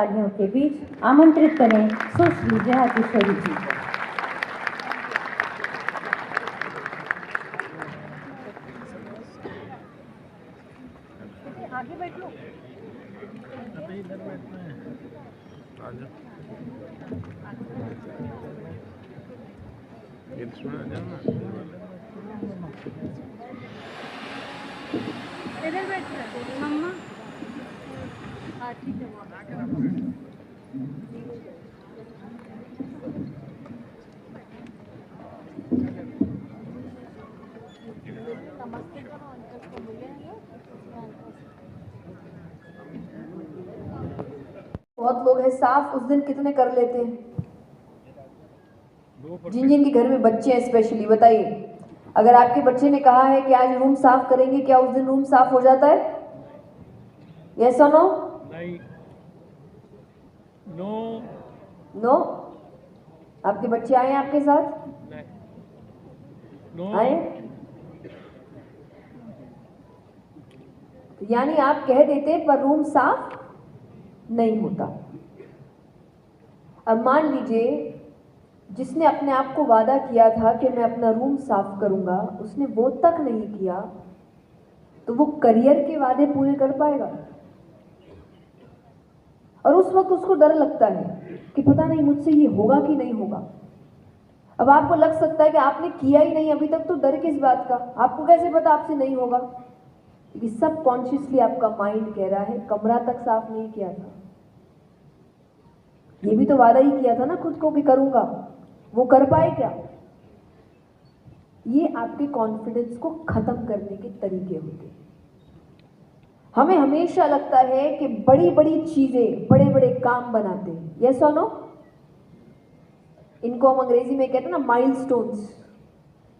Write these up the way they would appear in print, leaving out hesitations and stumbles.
तालियों के बीच आमंत्रित करें सुश्री जया किशोरी जी को। आगे बैठ लो। इधर बैठ मम्मा। हाँ ठीक है। बहुत लोग हैं साफ उस दिन कितने कर लेते हैं? जिन जिन के घर में बच्चे हैं स्पेशली बताइए, अगर आपके बच्चे ने कहा है कि आज रूम साफ करेंगे, क्या उस दिन रूम साफ हो जाता है? यस और नो? नहीं। नो। नो। आपके बच्चे आए हैं आपके साथ? नहीं। नो। आए? तो यानी आप कह देते पर रूम साफ नहीं होता। अब मान लीजिए जिसने अपने आप को वादा किया था कि मैं अपना रूम साफ करूंगा, उसने वो तक नहीं किया, तो वो करियर के वादे पूरे कर पाएगा? और उस वक्त उसको डर लगता है कि पता नहीं मुझसे ये होगा कि नहीं होगा। अब आपको लग सकता है कि आपने किया ही नहीं अभी तक, तो डर किस बात का? आपको कैसे पता आपसे नहीं होगा? क्योंकि सब कॉन्शियसली आपका माइंड कह रहा है कमरा तक साफ नहीं किया था, ये भी तो वादा ही किया था ना खुद को कि करूंगा, वो कर पाए क्या? ये आपके कॉन्फिडेंस को खत्म करने के तरीके होते हैं। हमें हमेशा लगता है कि बड़ी बड़ी चीजें बड़े बड़े काम बनाते हैं। यस और नो? इनको हम अंग्रेजी में कहते हैं ना माइलस्टोन्स,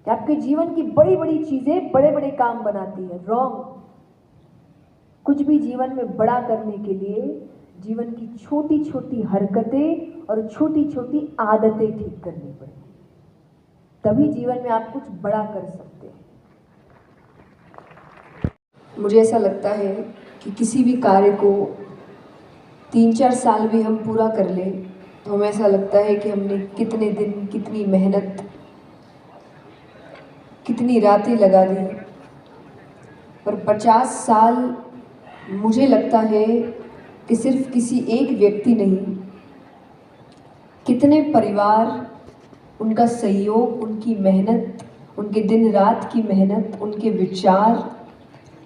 कि आपके जीवन की बड़ी बड़ी चीजें बड़े बड़े काम बनाती है। रॉन्ग। कुछ भी जीवन में बड़ा करने के लिए जीवन की छोटी छोटी हरकतें और छोटी छोटी आदतें ठीक करनी पड़ेगी, तभी जीवन में आप कुछ बड़ा कर सकते हैं। मुझे ऐसा लगता है कि किसी भी कार्य को 3-4 साल भी हम पूरा कर लें तो हमें ऐसा लगता है कि हमने कितने दिन, कितनी मेहनत, कितनी रातें लगा दी। पर 50 साल मुझे लगता है कि सिर्फ किसी एक व्यक्ति नहीं, कितने परिवार, उनका सहयोग, उनकी मेहनत, उनके दिन रात की मेहनत, उनके विचार,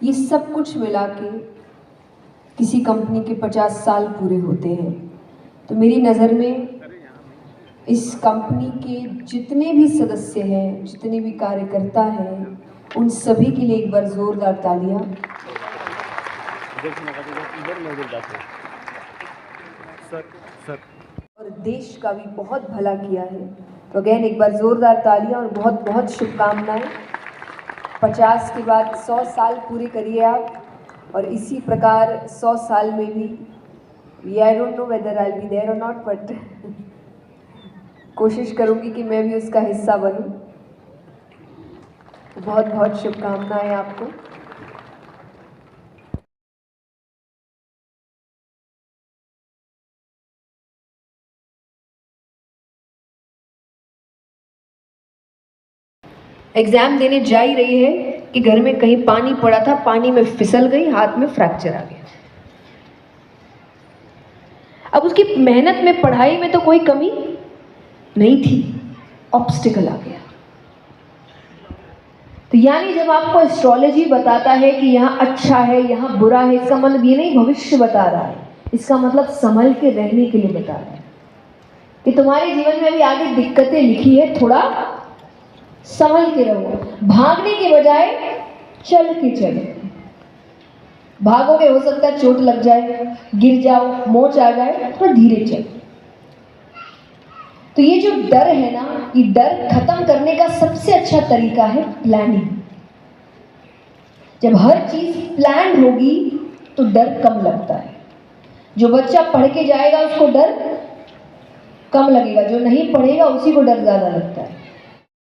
ये सब कुछ मिला के किसी कंपनी के 50 साल पूरे होते हैं। तो मेरी नज़र में इस कंपनी के जितने भी सदस्य हैं, जितने भी कार्यकर्ता हैं, उन सभी के लिए एक बार जोरदार तालियां। और देश का भी बहुत भला किया है, तो अगेन एक बार जोरदार तालियां और बहुत बहुत शुभकामनाएं। 50 के बाद 100 साल पूरे करिए आप, और इसी प्रकार 100 साल में भी I don't know whether I will be there और नॉट, बट कोशिश करूंगी कि मैं भी उसका हिस्सा बनूं। बहुत बहुत शुभकामनाएं आपको। एग्जाम देने जा ही रही है कि घर में कहीं पानी पड़ा था, पानी में फिसल गई, हाथ में फ्रैक्चर आ गया। अब उसकी मेहनत में, पढ़ाई में तो कोई कमी नहीं थी, ऑब्स्टिकल आ गया। तो यानी जब आपको एस्ट्रोलॉजी बताता है कि यहाँ अच्छा है, यहाँ बुरा है, इसका मतलब ये नहीं भविष्य बता रहा है, इसका मतलब संभल के रहने के लिए बता रहा है कि तुम्हारे जीवन में अभी आगे दिक्कतें लिखी है, थोड़ा संभल के रहो। भागने के बजाय चल के चलो। भागोगे हो सकता है चोट लग जाए, गिर जाओ, मोच आ जाए, थोड़ा धीरे चलो। तो ये जो डर है ना, ये डर खत्म करने का सबसे अच्छा तरीका है प्लानिंग। जब हर चीज प्लान होगी तो डर कम लगता है। जो बच्चा पढ़ के जाएगा उसको डर कम लगेगा, जो नहीं पढ़ेगा उसी को डर ज्यादा लगता है।